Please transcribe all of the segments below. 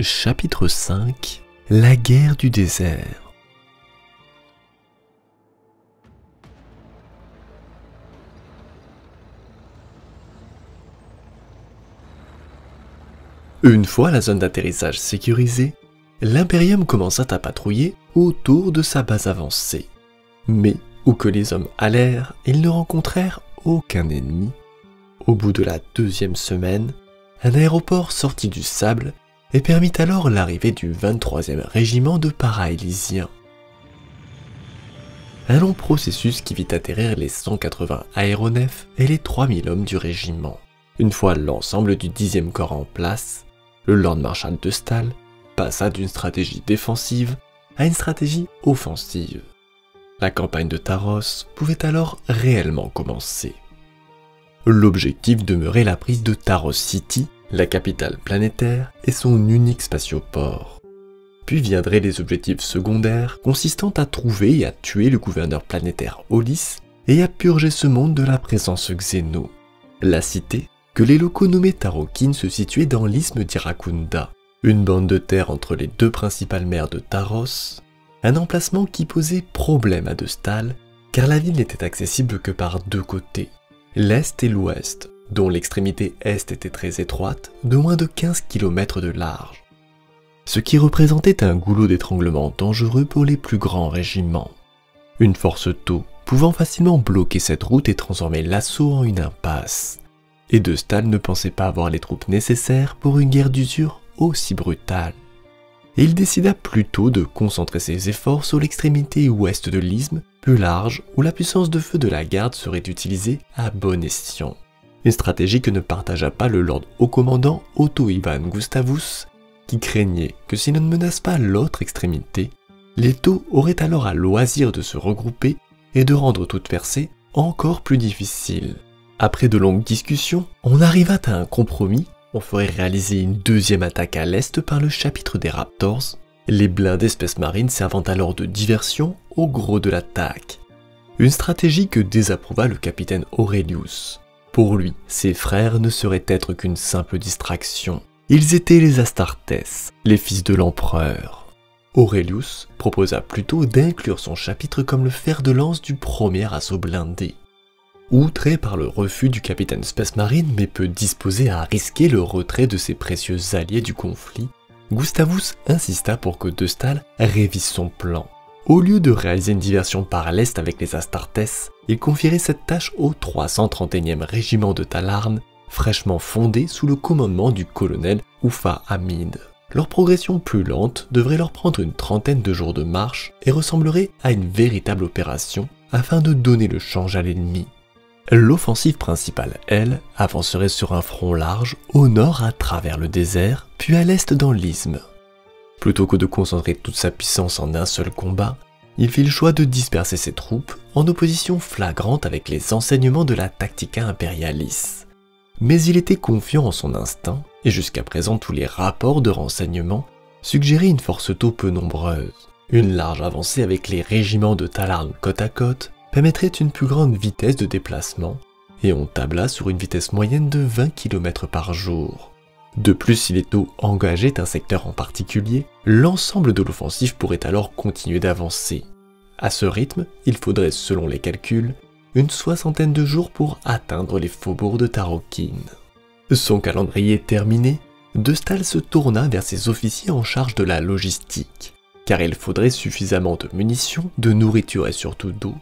Chapitre 5 – La guerre du désert. Une fois la zone d'atterrissage sécurisée, l'Imperium commença à patrouiller autour de sa base avancée. Mais où que les hommes allèrent, ils ne rencontrèrent aucun ennemi. Au bout de la deuxième semaine, un aéroport sortit du sable et permit alors l'arrivée du 23e régiment de para-élysiens. Un long processus qui vit atterrir les 180 aéronefs et les 3000 hommes du régiment. Une fois l'ensemble du 10e corps en place, le Lord Marshal de Stahl passa d'une stratégie défensive à une stratégie offensive. La campagne de Taros pouvait alors réellement commencer. L'objectif demeurait la prise de Taros City, la capitale planétaire et son unique spatioport. Puis viendraient les objectifs secondaires consistant à trouver et à tuer le gouverneur planétaire Olis et à purger ce monde de la présence Xeno. La cité, que les locaux nommaient Tarokin, se situait dans l'isthme d'Irakunda, une bande de terre entre les deux principales mers de Taros, un emplacement qui posait problème à De Stahl car la ville n'était accessible que par deux côtés, l'est et l'ouest, dont l'extrémité est était très étroite, de moins de 15 km de large, ce qui représentait un goulot d'étranglement dangereux pour les plus grands régiments. Une force Tau pouvant facilement bloquer cette route et transformer l'assaut en une impasse, et De Stahl ne pensait pas avoir les troupes nécessaires pour une guerre d'usure aussi brutale. Et il décida plutôt de concentrer ses efforts sur l'extrémité ouest de l'isthme, plus large, où la puissance de feu de la garde serait utilisée à bon escient. Une stratégie que ne partagea pas le Lord Haut Commandant Otto Ivan Gustavus, qui craignait que si l'on ne menace pas l'autre extrémité, les Tau auraient alors à loisir de se regrouper et de rendre toute percée encore plus difficile. Après de longues discussions, on arriva à un compromis. On ferait réaliser une deuxième attaque à l'est par le chapitre des Raptors, les blindés Space Marine servant alors de diversion au gros de l'attaque. Une stratégie que désapprouva le capitaine Aurelius. Pour lui, ses frères ne seraient être qu'une simple distraction. Ils étaient les Astartes, les fils de l'empereur. Aurelius proposa plutôt d'inclure son chapitre comme le fer de lance du premier assaut blindé. Outré par le refus du capitaine Space Marine mais peu disposé à risquer le retrait de ses précieux alliés du conflit, Gustavus insista pour que De Stahl révise son plan. Au lieu de réaliser une diversion par l'est avec les Astartes, il confierait cette tâche au 331e régiment de Talarn, fraîchement fondé sous le commandement du colonel Oufa Hamid. Leur progression plus lente devrait leur prendre une trentaine de jours de marche et ressemblerait à une véritable opération afin de donner le change à l'ennemi. L'offensive principale, elle, avancerait sur un front large au nord à travers le désert, puis à l'est dans l'isthme. Plutôt que de concentrer toute sa puissance en un seul combat, il fit le choix de disperser ses troupes en opposition flagrante avec les enseignements de la Tactica Imperialis. Mais il était confiant en son instinct, et jusqu'à présent tous les rapports de renseignement suggéraient une force Tau peu nombreuse. Une large avancée avec les régiments de Talarn côte à côte permettrait une plus grande vitesse de déplacement, et on tabla sur une vitesse moyenne de 20 km par jour. De plus, si les Tau engageaient un secteur en particulier, l'ensemble de l'offensive pourrait alors continuer d'avancer. À ce rythme, il faudrait, selon les calculs, une soixantaine de jours pour atteindre les faubourgs de Tarokin. Son calendrier terminé, De Stahl se tourna vers ses officiers en charge de la logistique, car il faudrait suffisamment de munitions, de nourriture et surtout d'eau,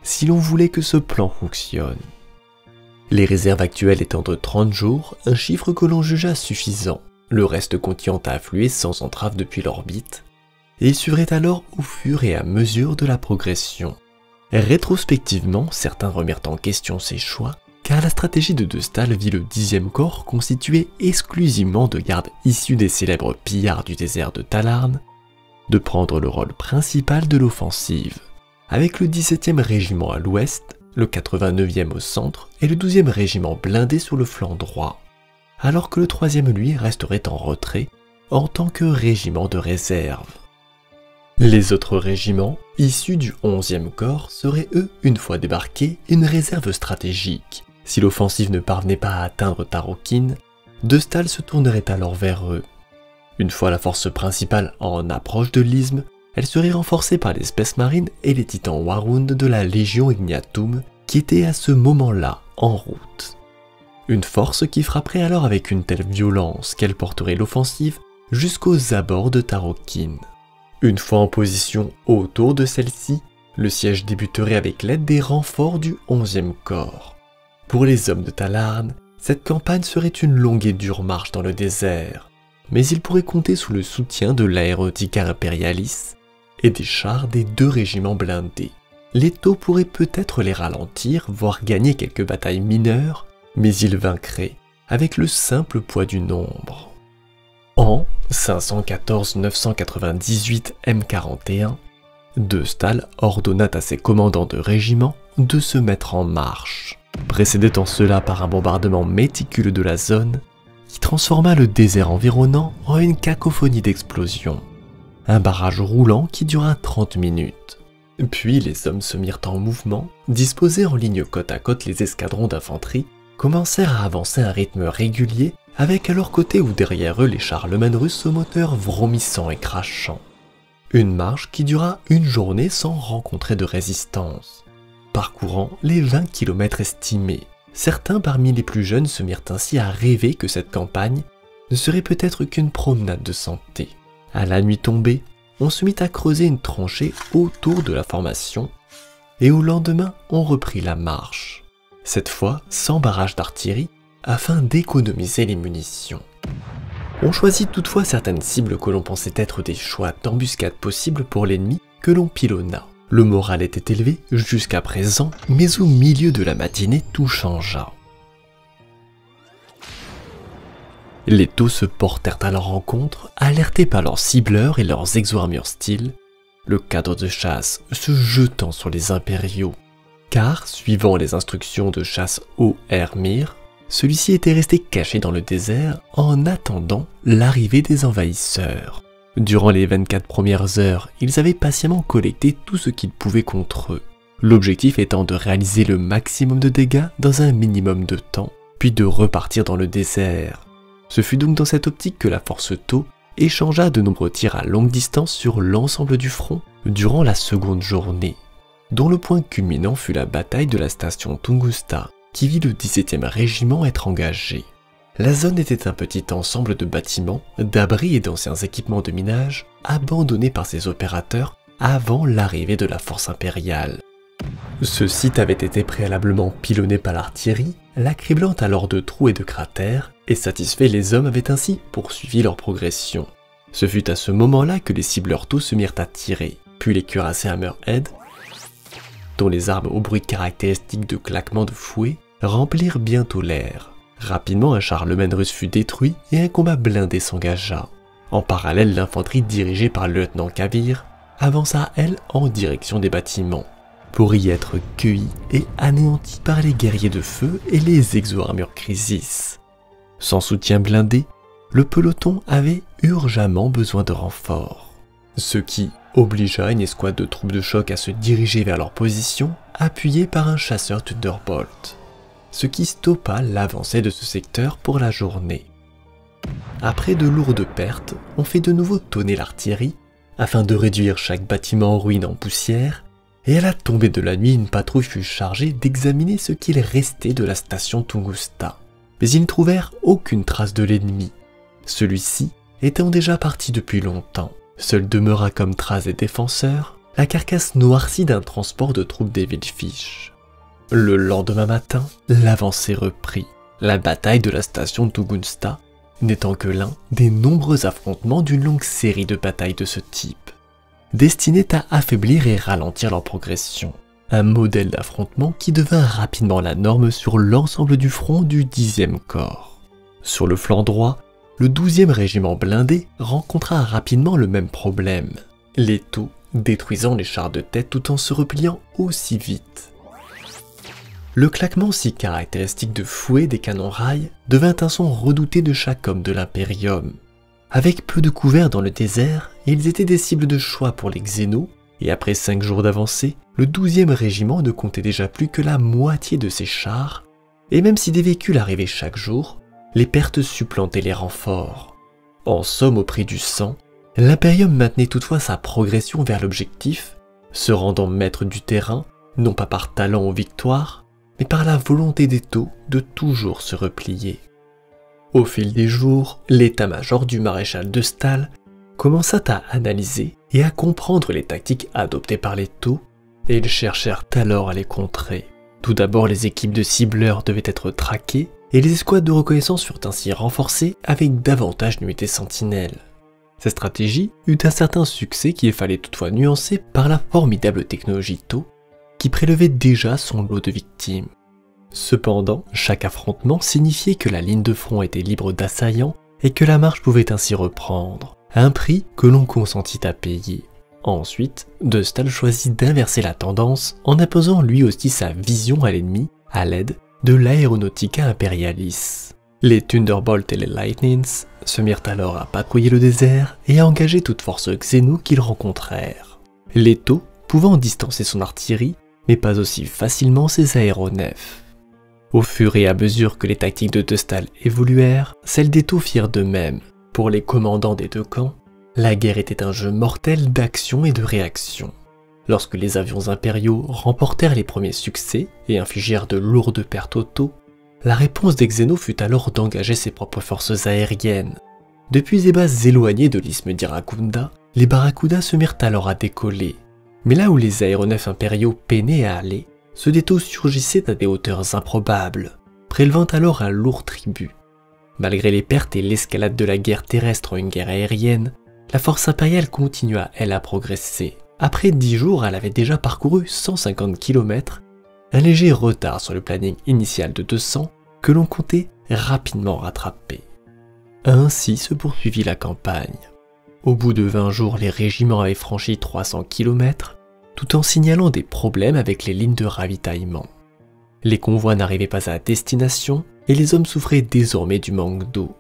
si l'on voulait que ce plan fonctionne. Les réserves actuelles étant de 30 jours, un chiffre que l'on jugea suffisant, le reste continuant à affluer sans entrave depuis l'orbite, et il suivrait alors au fur et à mesure de la progression. Rétrospectivement, certains remirent en question ces choix, car la stratégie de De Stahl vit le 10e corps constitué exclusivement de gardes issus des célèbres pillards du désert de Talarn, de prendre le rôle principal de l'offensive, avec le 17e régiment à l'ouest, le 89e au centre et le 12e régiment blindé sur le flanc droit, alors que le 3e lui resterait en retrait en tant que régiment de réserve. Les autres régiments, issus du 11e corps, seraient eux, une fois débarqués, une réserve stratégique. Si l'offensive ne parvenait pas à atteindre Tarokin, De Stahl se tournerait alors vers eux. Une fois la force principale en approche de l'isthme, elle serait renforcée par l'espèce marine et les titans Warund de la Légion Ignatum qui étaient à ce moment-là en route. Une force qui frapperait alors avec une telle violence qu'elle porterait l'offensive jusqu'aux abords de Tarokkin. Une fois en position autour de celle-ci, le siège débuterait avec l'aide des renforts du 11e corps. Pour les hommes de Talarn, cette campagne serait une longue et dure marche dans le désert, mais ils pourraient compter sous le soutien de l'Aerotica Imperialis et des chars des 2 régiments blindés. Leto pourrait peut-être les ralentir, voire gagner quelques batailles mineures, mais ils vaincraient avec le simple poids du nombre. En 514-998 M41, De Staël ordonna à ses commandants de régiment de se mettre en marche, précédé en cela par un bombardement méticuleux de la zone qui transforma le désert environnant en une cacophonie d'explosions. Un barrage roulant qui dura 30 minutes. Puis les hommes se mirent en mouvement, disposés en ligne côte à côte, les escadrons d'infanterie commencèrent à avancer à un rythme régulier, avec à leur côté ou derrière eux les charlemagnes russes au moteur vromissant et crachant. Une marche qui dura une journée sans rencontrer de résistance, parcourant les 20 km estimés. Certains parmi les plus jeunes se mirent ainsi à rêver que cette campagne ne serait peut-être qu'une promenade de santé. À la nuit tombée, on se mit à creuser une tranchée autour de la formation, et au lendemain, on reprit la marche. Cette fois, sans barrage d'artillerie, afin d'économiser les munitions. On choisit toutefois certaines cibles que l'on pensait être des choix d'embuscade possibles pour l'ennemi que l'on pilonna. Le moral était élevé jusqu'à présent, mais au milieu de la matinée, tout changea. Les taux se portèrent à leur rencontre, alertés par leurs cibleurs et leurs exo-armures style, le cadre de chasse se jetant sur les impériaux. Car, suivant les instructions de chasse Oermir, celui-ci était resté caché dans le désert en attendant l'arrivée des envahisseurs. Durant les 24 premières heures, ils avaient patiemment collecté tout ce qu'ils pouvaient contre eux, l'objectif étant de réaliser le maximum de dégâts dans un minimum de temps, puis de repartir dans le désert. Ce fut donc dans cette optique que la force Tau échangea de nombreux tirs à longue distance sur l'ensemble du front durant la seconde journée, dont le point culminant fut la bataille de la station Tunguska, qui vit le 17e régiment être engagé. La zone était un petit ensemble de bâtiments, d'abris et d'anciens équipements de minage abandonnés par ses opérateurs avant l'arrivée de la force impériale. Ce site avait été préalablement pilonné par l'artillerie, l'accablant alors de trous et de cratères, et satisfaits, les hommes avaient ainsi poursuivi leur progression. Ce fut à ce moment-là que les cibleurs Tau se mirent à tirer, puis les cuirassés Hammerhead, dont les armes au bruit caractéristique de claquements de fouet, remplirent bientôt l'air. Rapidement, un charlemagne russe fut détruit et un combat blindé s'engagea. En parallèle, l'infanterie dirigée par le lieutenant Kabir avança, elle, en direction des bâtiments, pour y être cueillie et anéantie par les guerriers de feu et les exo-armures Crisis. Sans soutien blindé, le peloton avait urgemment besoin de renforts, ce qui obligea une escouade de troupes de choc à se diriger vers leur position, appuyée par un chasseur Thunderbolt, ce qui stoppa l'avancée de ce secteur pour la journée. Après de lourdes pertes, on fait de nouveau tonner l'artillerie afin de réduire chaque bâtiment en ruine en poussière, et à la tombée de la nuit, une patrouille fut chargée d'examiner ce qu'il restait de la station Tunguska. Mais ils ne trouvèrent aucune trace de l'ennemi, celui-ci étant déjà parti depuis longtemps. Seul demeura comme trace des défenseurs la carcasse noircie d'un transport de troupes des Wildfish. Le lendemain matin, l'avancée reprit, la bataille de la station Tunguska n'étant que l'un des nombreux affrontements d'une longue série de batailles de ce type, destinées à affaiblir et ralentir leur progression. Un modèle d'affrontement qui devint rapidement la norme sur l'ensemble du front du 10e corps. Sur le flanc droit, le 12e régiment blindé rencontra rapidement le même problème, les Tau détruisant les chars de tête tout en se repliant aussi vite. Le claquement si caractéristique de fouet des canons rails devint un son redouté de chaque homme de l'Imperium. Avec peu de couverts dans le désert, ils étaient des cibles de choix pour les Xénos, et après 5 jours d'avancée, le 12e régiment ne comptait déjà plus que la moitié de ses chars, et même si des véhicules arrivaient chaque jour, les pertes supplantaient les renforts. En somme, au prix du sang, l'Imperium maintenait toutefois sa progression vers l'objectif, se rendant maître du terrain, non pas par talent ou victoire, mais par la volonté des Tau de toujours se replier. Au fil des jours, l'état-major du maréchal de Staël commença à analyser et à comprendre les tactiques adoptées par les Tau, et ils cherchèrent alors à les contrer. Tout d'abord, les équipes de cibleurs devaient être traquées, et les escouades de reconnaissance furent ainsi renforcées avec davantage d'unités sentinelles. Cette stratégie eut un certain succès qu'il fallait toutefois nuancer par la formidable technologie Tau, qui prélevait déjà son lot de victimes. Cependant, chaque affrontement signifiait que la ligne de front était libre d'assaillants et que la marche pouvait ainsi reprendre, à un prix que l'on consentit à payer. Ensuite, de Staël choisit d'inverser la tendance en imposant lui aussi sa vision à l'ennemi à l'aide de l'Aeronautica Imperialis. Les Thunderbolts et les Lightnings se mirent alors à patrouiller le désert et à engager toute force xéno qu'ils rencontrèrent. Les Tau pouvant distancer son artillerie, mais pas aussi facilement ses aéronefs. Au fur et à mesure que les tactiques de Staël évoluèrent, celles des Tau firent de même. Pour les commandants des deux camps, la guerre était un jeu mortel d'action et de réaction. Lorsque les avions impériaux remportèrent les premiers succès et infligèrent de lourdes pertes aux Tau, la réponse des Xénos fut alors d'engager ses propres forces aériennes. Depuis des bases éloignées de l'isthme d'Iracunda, les Barracudas se mirent alors à décoller. Mais là où les aéronefs impériaux peinaient à aller, ceux des Tau surgissaient à des hauteurs improbables, prélevant alors un lourd tribut. Malgré les pertes et l'escalade de la guerre terrestre en une guerre aérienne, la force impériale continua elle à progresser. Après 10 jours, elle avait déjà parcouru 150 km, un léger retard sur le planning initial de 200 que l'on comptait rapidement rattraper. Ainsi se poursuivit la campagne. Au bout de 20 jours, les régiments avaient franchi 300 km, tout en signalant des problèmes avec les lignes de ravitaillement. Les convois n'arrivaient pas à destination et les hommes souffraient désormais du manque d'eau.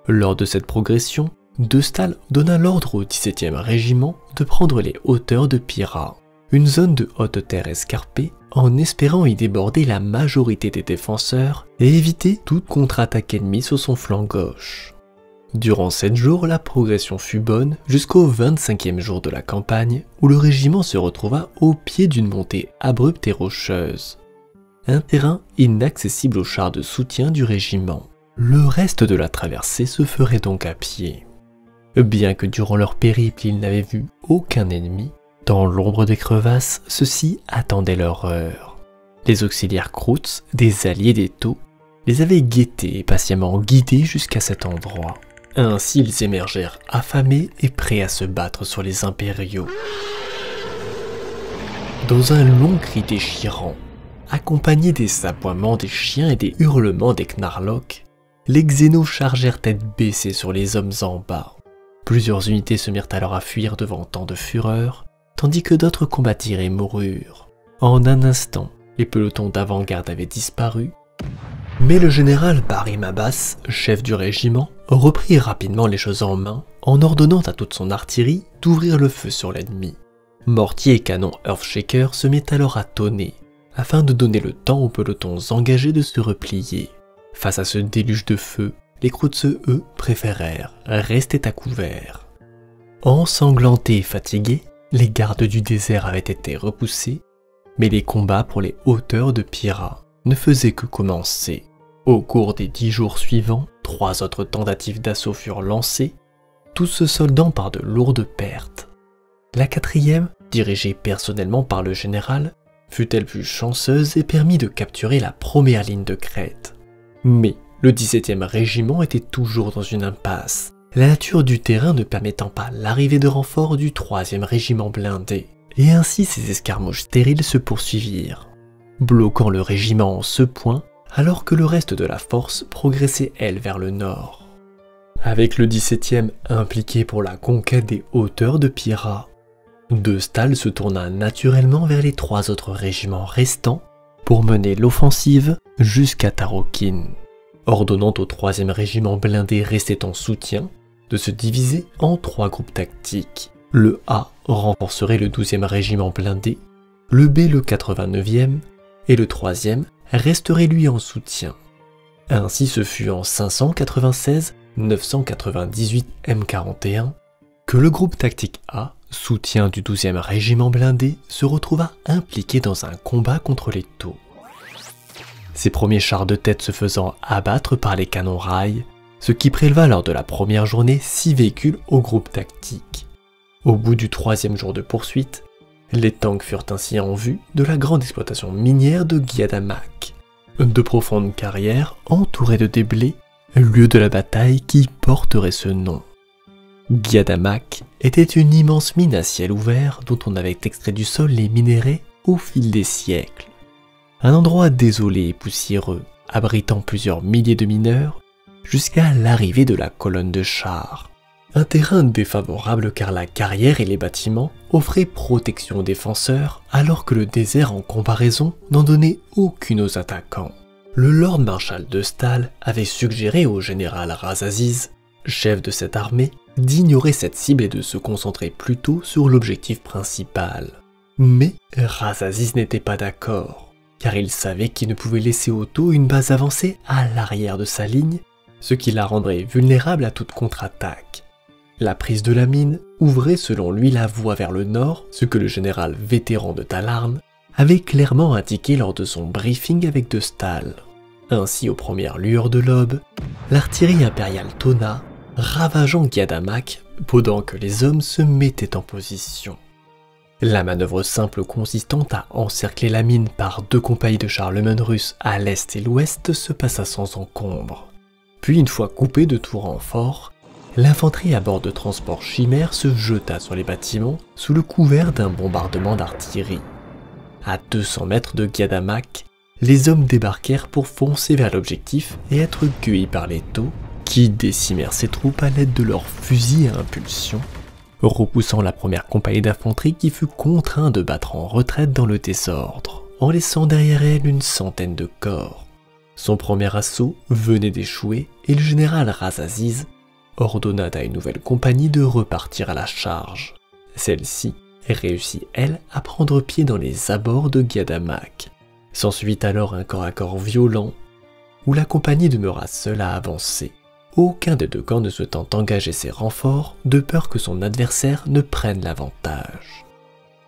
Lors de cette progression, de Staël donna l'ordre au 17e régiment de prendre les hauteurs de Pyrrha, une zone de haute terre escarpée, en espérant y déborder la majorité des défenseurs et éviter toute contre-attaque ennemie sur son flanc gauche. Durant 7 jours, la progression fut bonne jusqu'au 25e jour de la campagne où le régiment se retrouva au pied d'une montée abrupte et rocheuse. Un terrain inaccessible aux chars de soutien du régiment. Le reste de la traversée se ferait donc à pied. Bien que durant leur périple ils n'avaient vu aucun ennemi, dans l'ombre des crevasses, ceux-ci attendaient leur heure. Les auxiliaires Krutz, des alliés des Tau, les avaient guettés et patiemment guidés jusqu'à cet endroit. Ainsi ils émergèrent affamés et prêts à se battre sur les impériaux. Dans un long cri déchirant, accompagné des aboiements des chiens et des hurlements des Knarloks, les Xénos chargèrent tête baissée sur les hommes en bas. Plusieurs unités se mirent alors à fuir devant tant de fureur, tandis que d'autres combattirent et moururent. En un instant, les pelotons d'avant-garde avaient disparu, mais le général Barim Abbas, chef du régiment, reprit rapidement les choses en main en ordonnant à toute son artillerie d'ouvrir le feu sur l'ennemi. Mortier et canon Earthshaker se mirent alors à tonner, afin de donner le temps aux pelotons engagés de se replier. Face à ce déluge de feu, les Krutz, eux, préférèrent rester à couvert. Ensanglantés et fatigués, les gardes du désert avaient été repoussés, mais les combats pour les hauteurs de Pyrrha ne faisaient que commencer. Au cours des 10 jours suivants, 3 autres tentatives d'assaut furent lancées, tous se soldant par de lourdes pertes. La 4e, dirigée personnellement par le général, fut-elle plus chanceuse et permit de capturer la première ligne de crête. Mais le 17e régiment était toujours dans une impasse, la nature du terrain ne permettant pas l'arrivée de renforts du 3e régiment blindé, et ainsi ces escarmouches stériles se poursuivirent, bloquant le régiment en ce point, alors que le reste de la force progressait elle vers le nord. Avec le 17e impliqué pour la conquête des hauteurs de Pyrrha, de Staël se tourna naturellement vers les 3 autres régiments restants pour mener l'offensive jusqu'à Tarokkin, ordonnant au 3e régiment blindé resté en soutien de se diviser en 3 groupes tactiques. Le A renforcerait le 12e régiment blindé, le B le 89e et le 3e resterait lui en soutien. Ainsi ce fut en 596 998 M41, que le groupe tactique A, soutien du 12e régiment blindé, se retrouva impliqué dans un combat contre les Taux. Ses premiers chars de tête se faisant abattre par les canons rails, ce qui préleva lors de la première journée 6 véhicules au groupe tactique. Au bout du 3e jour de poursuite, les tanks furent ainsi en vue de la grande exploitation minière de Guyadamak, de profondes carrières entourées de déblais, lieu de la bataille qui porterait ce nom. Guyadamak était une immense mine à ciel ouvert dont on avait extrait du sol les minéraux au fil des siècles. Un endroit désolé et poussiéreux, abritant plusieurs milliers de mineurs, jusqu'à l'arrivée de la colonne de chars. Un terrain défavorable car la carrière et les bâtiments offraient protection aux défenseurs alors que le désert en comparaison n'en donnait aucune aux attaquants. Le Lord Marshal de Stahl avait suggéré au général Razaziz, chef de cette armée, d'ignorer cette cible et de se concentrer plutôt sur l'objectif principal. Mais Razaziz n'était pas d'accord, car il savait qu'il ne pouvait laisser Otto une base avancée à l'arrière de sa ligne, ce qui la rendrait vulnérable à toute contre-attaque. La prise de la mine ouvrait selon lui la voie vers le nord, ce que le général vétéran de Talarn avait clairement indiqué lors de son briefing avec de Stahl. Ainsi, aux premières lueurs de l'aube, l'artillerie impériale tonna, ravageant Guyadamak pendant que les hommes se mettaient en position. La manœuvre simple consistant à encercler la mine par 2 compagnies de Charlemagne russes à l'est et l'ouest se passa sans encombre. Puis, une fois coupée de tout renfort, l'infanterie à bord de transports Chimère se jeta sur les bâtiments sous le couvert d'un bombardement d'artillerie. À 200 mètres de Guyadamak, les hommes débarquèrent pour foncer vers l'objectif et être cueillis par les Taux, qui décimèrent ses troupes à l'aide de leurs fusils à impulsion, repoussant la première compagnie d'infanterie qui fut contrainte de battre en retraite dans le désordre, en laissant derrière elle une centaine de corps. Son premier assaut venait d'échouer et le général Razaziz ordonna à une nouvelle compagnie de repartir à la charge. Celle-ci réussit, elle, à prendre pied dans les abords de Guyadamak. S'ensuit alors un corps à corps violent, où la compagnie demeura seule à avancer, aucun des 2 camps ne souhaitant engager ses renforts de peur que son adversaire ne prenne l'avantage.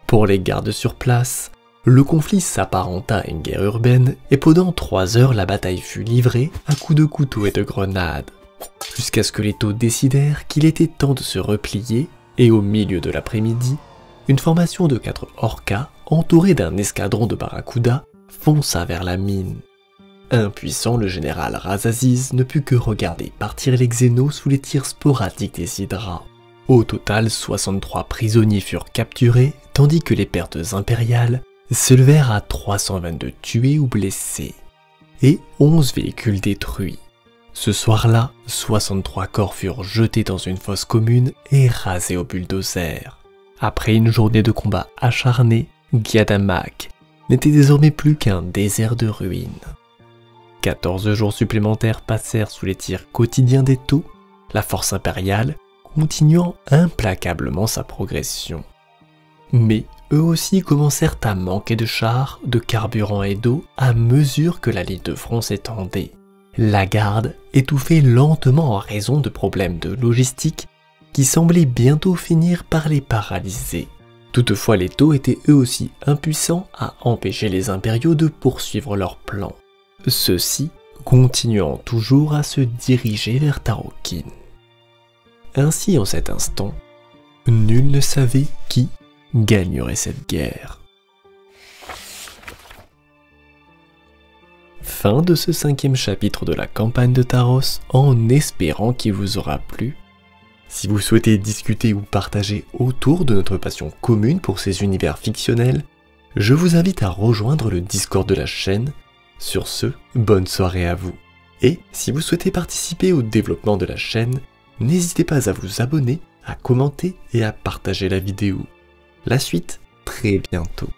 Pour les gardes sur place, le conflit s'apparenta à une guerre urbaine et pendant 3 heures la bataille fut livrée à coups de couteau et de grenades, jusqu'à ce que les Taux décidèrent qu'il était temps de se replier et au milieu de l'après-midi, une formation de 4 Orcas entourée d'un escadron de barracudas fonça vers la mine. Impuissant, le général Razaziz ne put que regarder partir les Xénos sous les tirs sporadiques des Hydras. Au total, 63 prisonniers furent capturés, tandis que les pertes impériales s'élevèrent à 322 tués ou blessés, et 11 véhicules détruits. Ce soir-là, 63 corps furent jetés dans une fosse commune et rasés au bulldozer. Après une journée de combat acharné, Guyadamak n'était désormais plus qu'un désert de ruines. 14 jours supplémentaires passèrent sous les tirs quotidiens des Taux, la force impériale continuant implacablement sa progression. Mais eux aussi commencèrent à manquer de chars, de carburant et d'eau à mesure que la ligne de front s'étendait. La garde étouffait lentement en raison de problèmes de logistique qui semblaient bientôt finir par les paralyser. Toutefois, les Taux étaient eux aussi impuissants à empêcher les impériaux de poursuivre leur plan, ceux-ci continuant toujours à se diriger vers Tarokkin. Ainsi, en cet instant, nul ne savait qui gagnerait cette guerre. Fin de ce 5e chapitre de la campagne de Taros, en espérant qu'il vous aura plu. Si vous souhaitez discuter ou partager autour de notre passion commune pour ces univers fictionnels, je vous invite à rejoindre le Discord de la chaîne. Sur ce, bonne soirée à vous. Et si vous souhaitez participer au développement de la chaîne, n'hésitez pas à vous abonner, à commenter et à partager la vidéo. La suite, très bientôt.